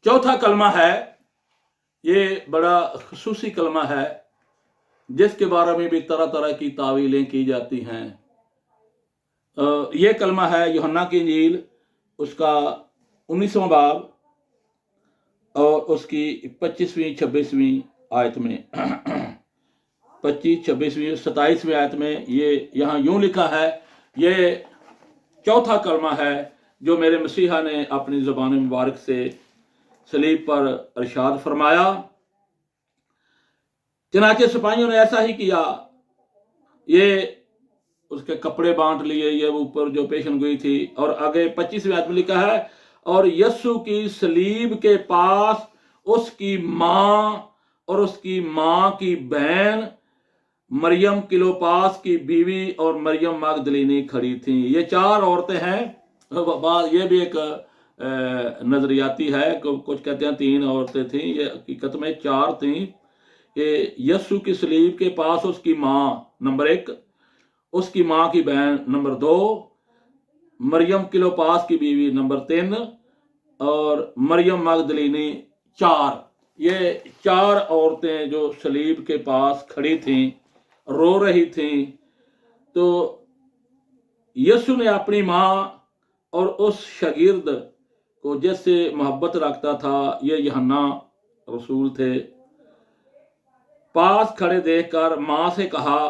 चौथा कलमा है, ये बड़ा खसूसी कलमा है जिसके बारे में भी तरह तरह की तावीलें की जाती हैं। ये कलमा है यूहन्ना की इंजील उसका 19वां बाब और उसकी 25वीं 26वीं आयत में 25, 26वीं 27वीं आयत में ये यहाँ यूं लिखा है। ये चौथा कलमा है जो मेरे मसीहा ने अपनी ज़बान मुबारक से सलीब पर इरशाद फरमाया। चनाचे सिपाहियों ने ऐसा ही किया, ये उसके कपड़े बांट लिए, ये ऊपर जो पेशन गोई थी। और आगे 25वीं आयत में लिखा है, और यस्सु की सलीब के पास उसकी माँ और उसकी माँ की बहन मरियम किलोपास की बीवी और मरियम मगदलीनी खड़ी थी। ये 4 औरतें हैं। ये भी एक नजरियाती है, कुछ कहते हैं 3 औरतें थीं, ये हकीकत में 4 थीं। ये यस्सु की सलीब के पास उसकी माँ नंबर 1, उसकी माँ की बहन नंबर 2, मरियम किलोपास की बीवी नंबर 3 और मरियम मगदलीनी 4। ये 4 औरतें जो सलीब के पास खड़ी थीं, रो रही थीं। तो यीशु ने अपनी माँ और उस शागिर्द को जिससे मोहब्बत रखता था, ये यूहन्ना रसूल थे, पास खड़े देखकर माँ से कहा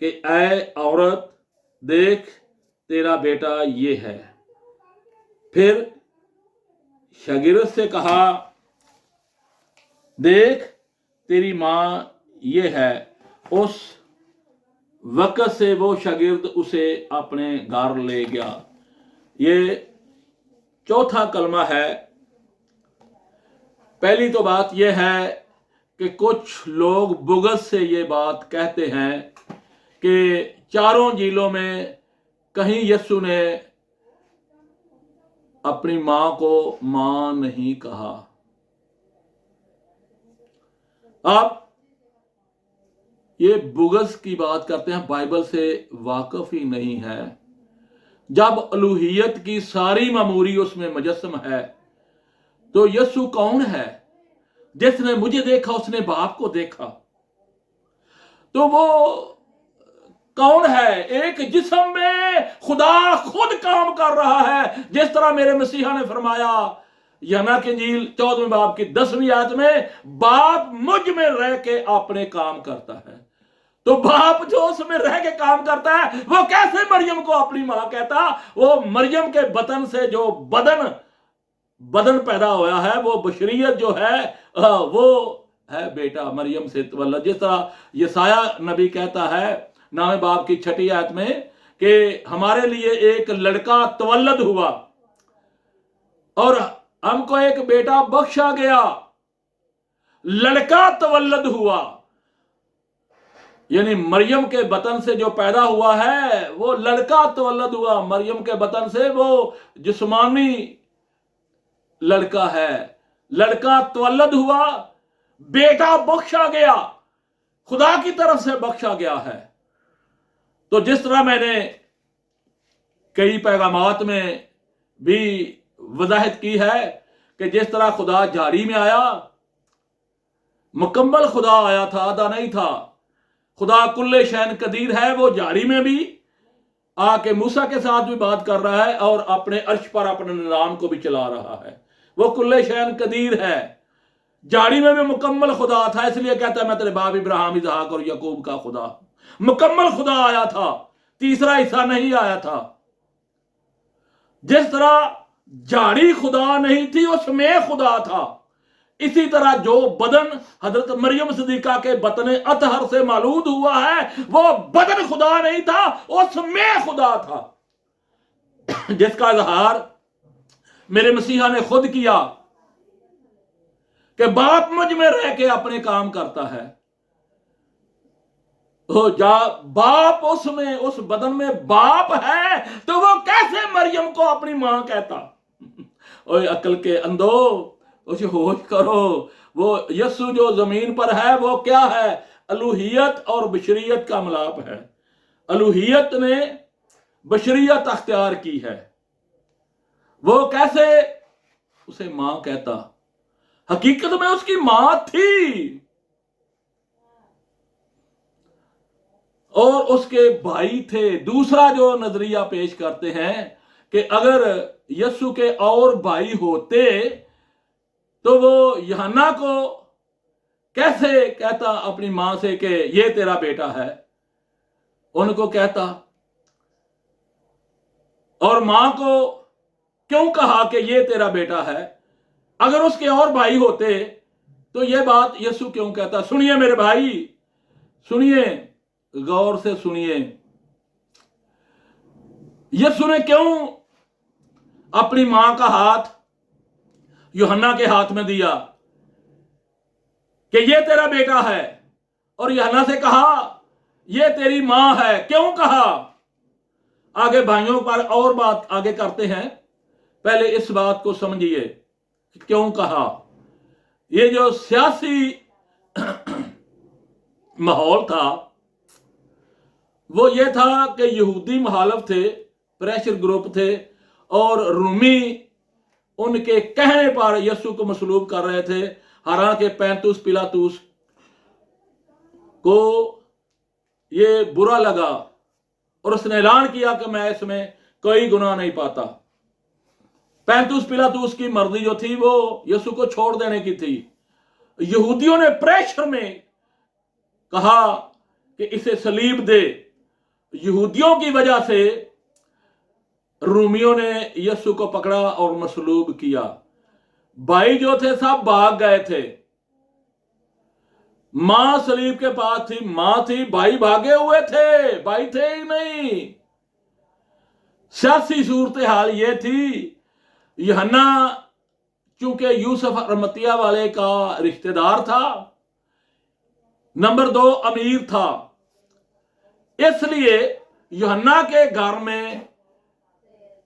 कि ऐ औरत, देख तेरा बेटा ये है। फिर शागिर्द से कहा, देख तेरी माँ ये है। उस वक्त से वो शागिर्द उसे अपने घर ले गया। ये चौथा कलमा है। पहली तो बात यह है कि कुछ लोग बुग़्ज़ से ये बात कहते हैं कि चारों इंजीलों में कहीं यीशु ने अपनी मां को मां नहीं कहा। आप ये बुग़्ज़ की बात करते हैं, बाइबल से वाकिफ ही नहीं है। जब अलूहियत की सारी मामूरी उसमें मुजस्सम है, तो यीशु कौन है? जिसने मुझे देखा उसने बाप को देखा। तो वो कौन है? एक जिस्म में खुदा खुद काम कर रहा है, जिस तरह मेरे मसीहा ने फरमाया यूहन्ना की इंजील 14वें बाब की 10वीं आयत में, बाप मुझ में रह के अपने काम करता है। तो बाप जो उसमें रह के काम करता है, वो कैसे मरियम को अपनी मां कहता? वो मरियम के बतन से जो बदन पैदा होया है, वो बशरियत जो है वो है बेटा मरियम से तवल्लद। जिस तरह यसाया नबी कहता है 9वें बाब की 6ठी आयत में कि हमारे लिए एक लड़का तवल्लद हुआ और हमको एक बेटा बख्शा गया। लड़का तवल्लद हुआ, यानी मरियम के बतन से जो पैदा हुआ है वो लड़का तवल्लद हुआ। मरियम के बतन से वो जिस्मानी लड़का है। लड़का तवल्लद हुआ, बेटा बख्शा गया, खुदा की तरफ से बख्शा गया है। तो जिस तरह मैंने कई पैगामात में भी वजाहत की है कि जिस तरह खुदा झाड़ी में आया, मुकम्मल खुदा आया था, आधा नहीं था। खुदा कुल्ले शैन कदीर है, वो झाड़ी में भी आके मूसा के साथ भी बात कर रहा है और अपने अर्श पर अपने निज़ाम को भी चला रहा है। वो कुल्ले शैन कदीर है, झाड़ी में भी मुकम्मल खुदा था। इसलिए कहता है मैं तेरे बाप इब्राहिम, इसहाक और याकूब का खुदा। मुकम्मल खुदा आया था, तीसरा हिस्सा नहीं आया था। जिस तरह झाड़ी खुदा नहीं थी, उसमें खुदा था। इसी तरह जो बदन हजरत मरियम सिद्दीका के बतन अतहर से मालूद हुआ है, वो बदन खुदा नहीं था, उसमें खुदा था। जिसका इजहार मेरे मसीहा ने खुद किया कि बाप मुझ में रह के अपने काम करता है। तो बाप उसमें, उस बदन में बाप है, तो वो कैसे मरियम को अपनी मां कहता? ओए अकल के अंधो, उसे होश करो। वो यस्सु जो जमीन पर है वो क्या है? अलूहियत और बशरियत का मिलाप है। अलूहियत ने बशरियत अख्तियार की है। वो कैसे उसे मां कहता? हकीकत में उसकी मां थी और उसके भाई थे। दूसरा जो नजरिया पेश करते हैं कि अगर यीशु के और भाई होते तो वो यूहन्ना को कैसे कहता अपनी मां से कि ये तेरा बेटा है, उनको कहता, और मां को क्यों कहा कि ये तेरा बेटा है? अगर उसके और भाई होते तो ये बात यीशु क्यों कहता? सुनिए मेरे भाई, सुनिए, गौर से सुनिए। यीशु ने क्यों अपनी मां का हाथ यूहन्ना के हाथ में दिया कि ये तेरा बेटा है, और यूहन्ना से कहा ये तेरी मां है? क्यों कहा? आगे भाइयों पर और बात आगे करते हैं, पहले इस बात को समझिए कि क्यों कहा। ये जो सियासी माहौल था वो ये था कि यहूदी मुखालिफ थे, प्रेशर ग्रुप थे, और रूमी उनके कहने पर यीशु को मसलूब कर रहे थे। हालांकि पैंतुस पिलातुस को ये बुरा लगा और उसने ऐलान किया कि मैं इसमें कोई गुनाह नहीं पाता। पैंतुस पिलातुस की मर्जी जो थी वो यीशु को छोड़ देने की थी। यहूदियों ने प्रेशर में कहा कि इसे सलीब दे। यहूदियों की वजह से रूमियों ने यीशु को पकड़ा और मसलूब किया। भाई जो थे सब भाग गए थे। मां सलीब के पास थी, मां थी, भाई भागे हुए थे, भाई थे ही नहीं। सियासी सूरत हाल ये थी, यूहन्ना चूंकि यूसुफ अरमतिया वाले का रिश्तेदार था, नंबर 2 अमीर था, इसलिए यूहन्ना के घर में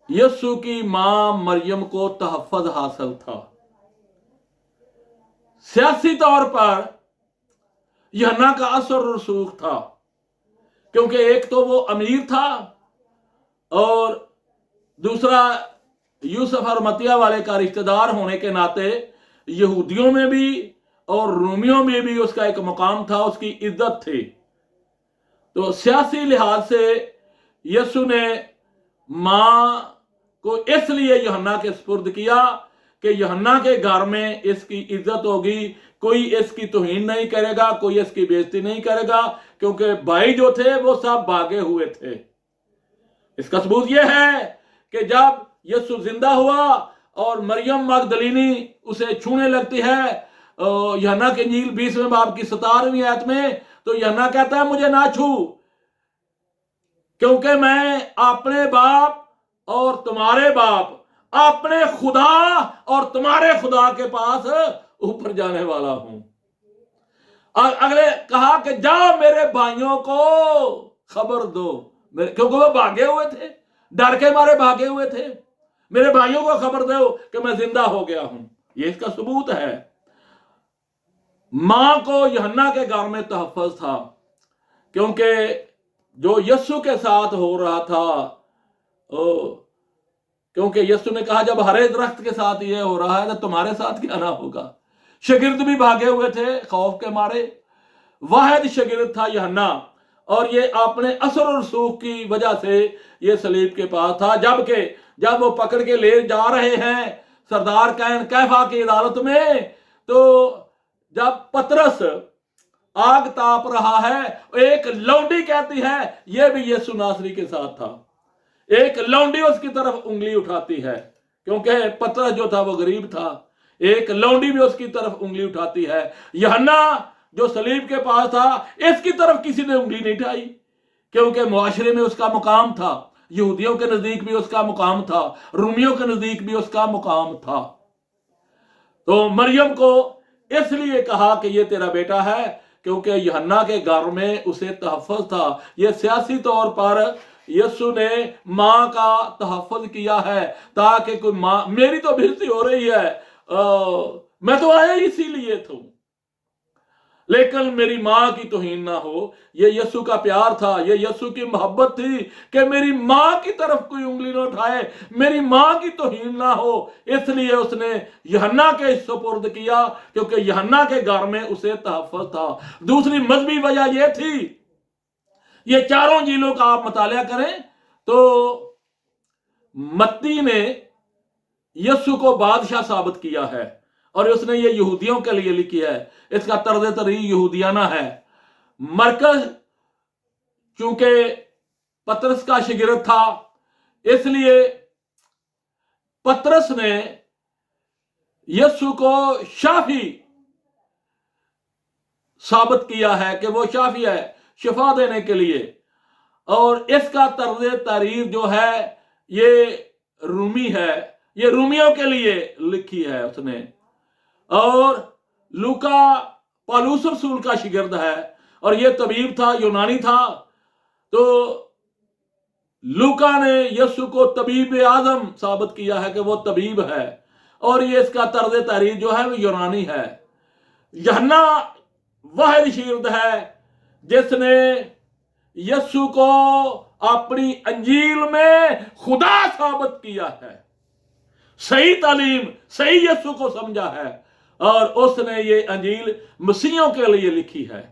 यीशु की मां मरियम को तहफ़्फ़ुज़ हासिल था। सियासी तौर पर यूहन्ना का असर रसूख था, क्योंकि एक तो वो अमीर था और दूसरा यूसुफ अरमतिया वाले का रिश्तेदार होने के नाते यहूदियों में भी और रोमियों में भी उसका एक मुकाम था, उसकी इज्जत थी। तो सियासी लिहाज से यीशु ने मां को इसलिए यूहन्ना के सुपुर्द किया कि यूहन्ना के घर में इसकी इज्जत होगी, कोई इसकी तौहीन नहीं करेगा, कोई इसकी बेइज्जती नहीं करेगा, क्योंकि भाई जो थे वो सब भागे हुए थे। इसका सबूत यह है कि जब यीशु जिंदा हुआ और मरियम मगदलीनी उसे छूने लगती है यूहन्ना के इंजील 20वें बाब की 17वीं आयत में, तो यूहन्ना कहता है मुझे ना छू, क्योंकि मैं अपने बाप और तुम्हारे बाप, अपने खुदा और तुम्हारे खुदा के पास ऊपर जाने वाला हूं। और अगले कहा कि जाओ मेरे भाइयों को खबर दो, क्योंकि वो भागे हुए थे, डर के मारे भागे हुए थे। मेरे भाइयों को खबर दो कि मैं जिंदा हो गया हूं। ये इसका सबूत है। मां को यूहन्ना के घर में तहफ़्फ़ुज़ था, क्योंकि जो यीशु के साथ हो रहा था, क्योंकि यीशु ने कहा जब हरे दरख्त के साथ ये हो रहा है तो तुम्हारे साथ क्या ना होगा। शागिर्द भी भागे हुए थे खौफ के मारे। वाहिद शागिर्द था यूहन्ना, और ये अपने असर और रसूख की वजह से ये सलीब के पास था। जबकि जब वो पकड़ के ले जा रहे हैं सरदार कैफा की अदालत में, तो जब पतरस आग ताप रहा है, एक लौंडी कहती है ये भी यीशु नासरी के साथ था। एक लौंडी उसकी तरफ उंगली उठाती है, क्योंकि पतरस जो था वो गरीब था। एक लौंडी भी उसकी तरफ उंगली उठाती है। यूहन्ना जो सलीब के पास था, इसकी तरफ किसी ने उंगली नहीं उठाई, क्योंकि मुआशरे में उसका मुकाम था। यहूदियों के नजदीक भी उसका मुकाम था, रूमियों के नजदीक भी उसका मुकाम था। तो मरियम को इसलिए कहा कि ये तेरा बेटा है, क्योंकि यूहन्ना के घर में उसे तहफ़्फ़ुज़ था। यह सियासी तौर पर यीशु ने मां का तहफ़्फ़ुज़ किया है, ताकि कोई मां, मेरी तो बेइज्जती हो रही है, मैं तो आया इसीलिए था। लेकिन मेरी माँ की तौहीन ना हो। ये यीशु का प्यार था, ये यीशु की मोहब्बत थी कि मेरी माँ की तरफ कोई उंगली ना उठाए, मेरी माँ की तौहीन ना हो। इसलिए उसने यूहन्ना के सुपुर्द किया, क्योंकि यूहन्ना के घर में उसे तहफ़्फ़ुज़ था। दूसरी मजहबी वजह यह थी, ये चारों जिलों का आप मुताला करें तो मत्ती ने यीशु को बादशाह साबित किया है, और उसने ये यहूदियों के लिए लिखी है। इसका तर्ज तरीक़ यहूदियाना है। मरकज चूंकि पतरस का शागिर्द था, इसलिए पतरस ने यीशु को शाफी साबित किया है कि वो शाफी है शिफा देने के लिए। और इसका तर्ज तारीर जो है ये रूमी है, ये रूमियों के लिए लिखी है उसने। और लूका पौलुस रसूल का शागिर्द है, और ये तबीब था, यूनानी था। तो लूका ने यीशु को तबीब आजम साबित किया है कि वो तबीब है, और ये इसका तर्ज तारीर जो है वो यूनानी है। यूहन्ना वह शागिर्द है जिसने यीशु को अपनी अंजील में खुदा साबित किया है, सही तालीम, सही यीशु को समझा है, और उसने ये अंजील मसीहियों के लिए लिखी है।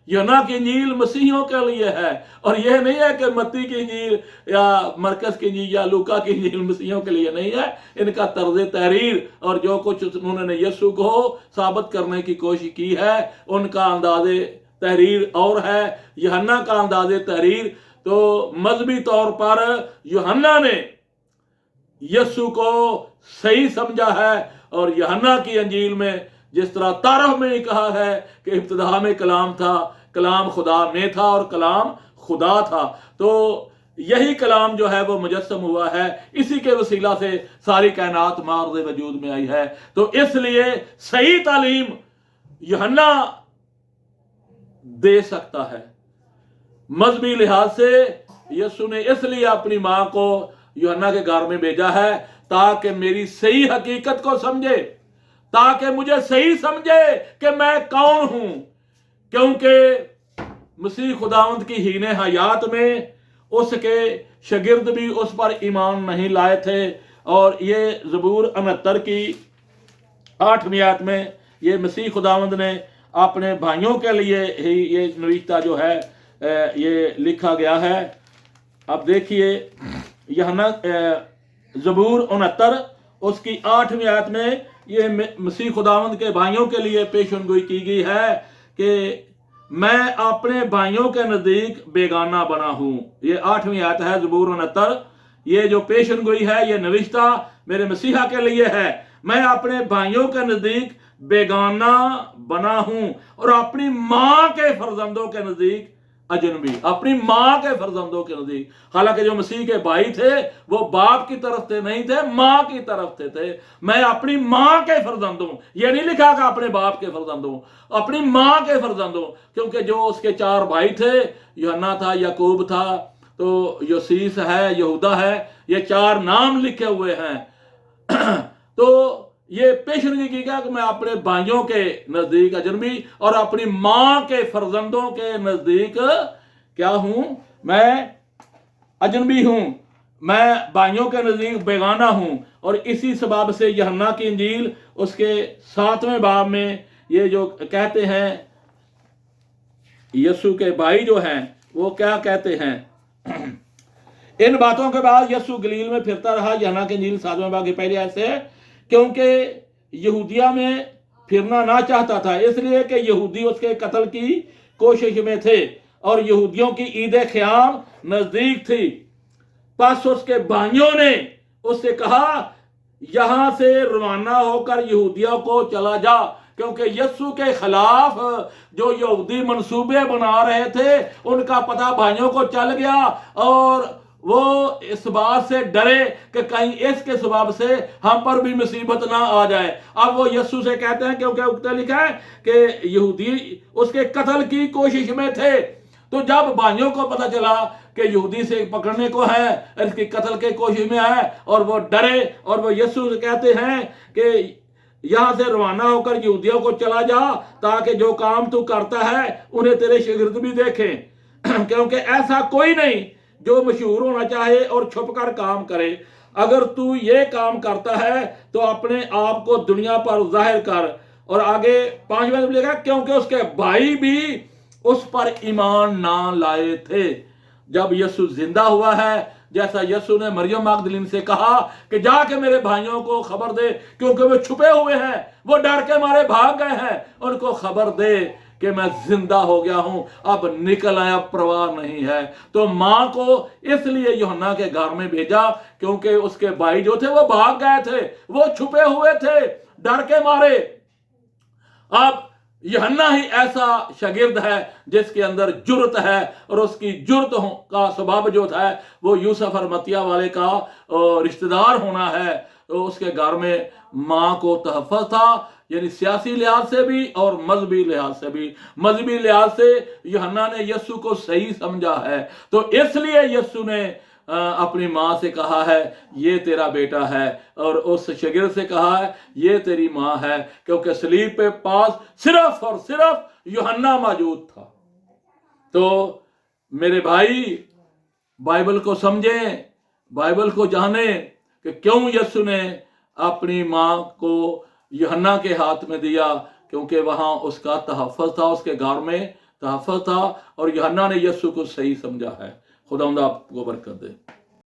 यूहन्ना की इंजील मसीहियों के लिए है, और यह नहीं है कि मत्ती की इंजील या मरकस की इंजील या लूका की इंजील मसीहियों के लिए नहीं है। इनका तर्ज तहरीर और जो कुछ उन्होंने यीशु को साबित करने की कोशिश की है, उनका अंदाज़े तहरीर और है। यूहन्ना का अंदाज़े तहरीर तो मजहबी तौर पर यूहन्ना ने यीशु को सही समझा है, और यूहन्ना की अंजील में जिस तरह तारह में ही कहा है कि इब्तिदा में कलाम था, कलाम खुदा में था और कलाम खुदा था, तो यही कलाम जो है वो मुजस्सम हुआ है, इसी के वसीला से सारी कायनात मार्ज़ वजूद में आई है। तो इसलिए सही तालीम यूहन्ना दे सकता है। मजहबी लिहाज से यीशु ने इसलिए अपनी मां को यूहन्ना के घर में भेजा है ताकि मेरी सही हकीकत को समझे, ताकि मुझे सही समझे कि मैं कौन हूं। क्योंकि मसीह खुदावंद की हीने हयात में उसके शागिर्द भी उस पर ईमान नहीं लाए थे। और ये ज़बूर 69 की 8वीं आयत में ये मसीह खुदावंद ने अपने भाइयों के लिए ही ये नविश्ता जो है ये लिखा गया है। अब देखिए यूहन्ना ज़बूर 69 उसकी 8वीं आयत में ये मसीह खुदावंद के भाइयों के लिए पेशनगोई की गई है कि मैं अपने भाइयों के नज़दीक बेगाना बना हूं। ये 8वीं आयत है ज़बूर 69। ये जो पेशनगोई है ये नविश्ता मेरे मसीहा के लिए है। मैं अपने भाइयों के नज़दीक बेगाना बना हूं और अपनी मां के फर्जंदों के नज़दीक अजनबी, अपनी मां के फर्जंदों के नज़दीक। हालांकि जो मसीह के भाई थे वो बाप की तरफ थे नहीं थे, मां की तरफ थे। मैं अपनी मां के फर्जंदों, ये नहीं लिखा कि अपने बाप के फर्जंदों, अपनी मां के फर्जंदों। क्योंकि जो उसके 4 भाई थे, यूहन्ना था, याकूब था, तो योसीस है, यहूदा है, ये 4 नाम लिखे हुए हैं। तो ये पेशनगी की क्या कि मैं अपने भाइयों के नजदीक अजनबी और अपनी मां के फर्जंदों के नजदीक क्या हूं, मैं अजनबी हूं, मैं भाइयों के नजदीक बेगाना हूं। और इसी सबब से यूहन्ना की इंजील उसके 7वें बाब में ये जो कहते हैं यीशु के भाई जो हैं वो क्या कहते हैं। इन बातों के बाद यीशु गलील में फिरता रहा। यूहन्ना की इंजील 7वें बाब की पहली आयत से, क्योंकि यहूदिया में फिरना ना चाहता था, इसलिए कि यहूदी उसके कत्ल की कोशिश में थे और यहूदियों की ईद ख़याम नजदीक थी। बस उसके भाइयों ने उससे कहा यहां से रवाना होकर यहूदियों को चला जा, क्योंकि यीशु के खिलाफ जो यहूदी मंसूबे बना रहे थे उनका पता भाइयों को चल गया और वो इस बात से डरे कि कहीं इसके सबब से हम पर भी मुसीबत ना आ जाए। अब वो यीशु से कहते हैं, क्योंकि उक्ता लिखा है कि यहूदी उसके कत्ल की कोशिश में थे। तो जब भाइयों को पता चला कि यहूदी से पकड़ने को है, इसकी कत्ल के कोशिश में है, और वो डरे और वो यीशु से कहते हैं कि यहां से रवाना होकर यहूदियों को चला जा, ताकि जो काम तू करता है उन्हें तेरे शागिर्द भी देखें। क्योंकि ऐसा कोई नहीं जो मशहूर होना चाहे और छुपकर काम करे। अगर तू ये काम करता है तो अपने आप को दुनिया पर जाहिर कर। और आगे 5वें में लिखा, क्योंकि उसके भाई भी उस पर ईमान ना लाए थे। जब यीशु जिंदा हुआ है, जैसा यीशु ने मरियम मगदलीन से कहा कि जाके मेरे भाइयों को खबर दे, क्योंकि वो छुपे हुए हैं, वो डर के मारे भाग गए हैं, उनको खबर दे कि मैं जिंदा हो गया हूं, अब निकल आया, परवाह नहीं है। तो मां को इसलिए यूहन्ना के घर में भेजा क्योंकि उसके भाई जो थे वो भाग गए थे, वो छुपे हुए थे डर के मारे। अब यूहन्ना ही ऐसा शागिर्द है जिसके अंदर जुर्रत है, और उसकी जुर्रत का स्वभाव जो था वो यूसुफ अरमतिया वाले का रिश्तेदार होना है। तो उसके घर में मां को तहफ़्फ़ुज़ था, यानी सियासी लिहाज से भी और मजहबी लिहाज से भी। मजहबी लिहाज से यूहन्ना ने यीशु को सही समझा है, तो इसलिए यीशु ने अपनी माँ से कहा है ये तेरा बेटा है, और उस शागिर्द से कहा है ये तेरी माँ है, क्योंकि सलीब पे पास सिर्फ और सिर्फ यूहन्ना मौजूद था। तो मेरे भाई, बाइबल को समझें, बाइबल को जानें कि क्यों यीशु ने अपनी माँ को यूहन्ना के हाथ में दिया, क्योंकि वहां उसका तहफ़्फ़ुज़ था, उसके घर में तहफ़्फ़ुज़ था, और यूहन्ना ने यीशु को सही समझा है। खुदावंद आपको बरकत दे।